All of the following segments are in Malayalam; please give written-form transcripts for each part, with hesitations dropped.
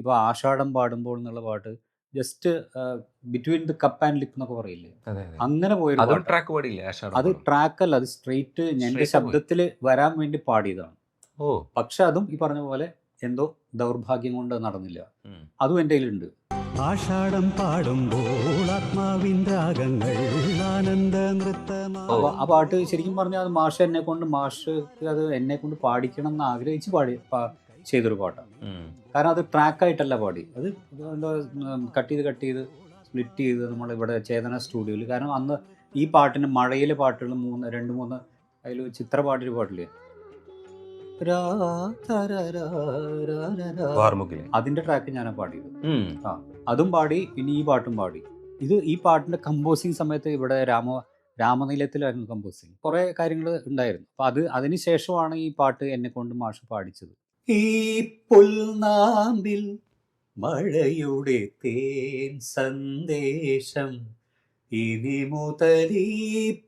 ഇപ്പോൾ ആഷാഢം പാടുമ്പോൾ എന്നുള്ള പാട്ട് just between the cup and lip എന്നൊക്കെ പറയില്ലേ, അതെ അതെ. അങ്ങനെ പോയൊരു അതും പാട്ടാണ്. ട്രാക്ക് പാടിയില്ലേ ആഷാഢം അത് പാടും? ട്രാക്കല്ല, അത് സ്ട്രെയിറ്റ് എൻ്റെ Straight പോയി. ശബ്ദത്തിൽ വരാൻ വേണ്ടി പാടിയതാണ്. ഓ. പക്ഷെ അതും ഈ പറഞ്ഞ പോലെ എന്തോ ദൗർഭാഗ്യം കൊണ്ട് അത് നടന്നില്ല. ഉം. അതും എൻ്റെ കയ്യിലുണ്ട്. ആഷാഢം പാടുമ്പോൾ ആത്മാവിൻ രാഗങ്ങൾ ആനന്ദ നൃത്തമാ. ഓ. ആ പാട്ട് ശരിക്കും പറഞ്ഞാൽ അത് മാഷ് അത് എന്നെ കൊണ്ട് പാടിക്കണം എന്ന് ആഗ്രഹിച്ച് ചെയ്തൊരു പാട്ടാണ്. ഉം. കാരണം അത് ട്രാക്കായിട്ടല്ല പാടി, അത് എന്താ കട്ട് ചെയ്ത് സ്പ്ലിറ്റ് ചെയ്ത് നമ്മളിവിടെ ചേതന സ്റ്റുഡിയോയിൽ. കാരണം അന്ന് ഈ പാട്ടിന് മഴയിലെ പാട്ടുകൾ 2-3 അതിൽ ചിത്രപാട്ടൊരു പാട്ടില്ലേ, വാർമുകിലെ. അതിൻ്റെ ട്രാക്ക് ഞാനാണ് പാടിയത്. ഉം. അതും പാടി, പിന്നെ ഈ പാട്ടും പാടി. ഈ പാട്ടിൻ്റെ കമ്പോസിങ് സമയത്ത് ഇവിടെ രാമനിലയത്തിലായിരുന്നു കമ്പോസിങ്. കുറേ കാര്യങ്ങൾ ഉണ്ടായിരുന്നു. അപ്പോൾ അതിന് ശേഷമാണ് ഈ പാട്ട് എന്നെ കൊണ്ട് മാഷ് പാടിച്ചത്. ഈ പുൽനാമ്പിൽ മഴയുടെ തേൻ സന്ദേശം, ഇനി മുതൽ ഈ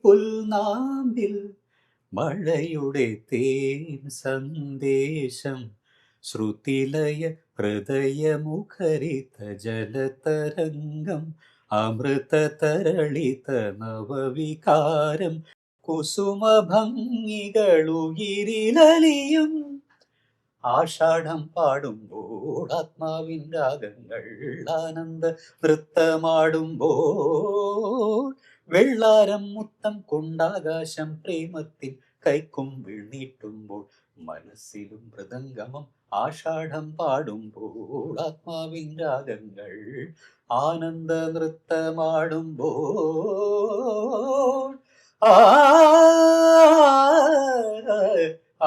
പുൽനാമ്പിൽ മഴയുടെ തേൻ സന്ദേശം, ശ്രുതിലയ ഹൃദയമുഖരിത ജലതരംഗം, അമൃതതരളിത നവവികാരം, കുസുമഭംഗികളുയിരിലലിയും ആഷാഢം പാടുമ്പോൾ ആത്മാവിൻ രാഗങ്ങൾ ആനന്ദ നൃത്തമാടുമ്പോൾ, വെള്ളാരം മുത്തം കൊണ്ടാകാശം പ്രേമത്തിൽ കൈക്കുമ്പിൾ നീട്ടുമ്പോൾ, മനസ്സിലും മൃദംഗമം ആഷാഢം പാടുമ്പോൾ ആത്മാവിൻ രാഗങ്ങൾ ആനന്ദ നൃത്തമാടുമ്പോൾ. ആ ആ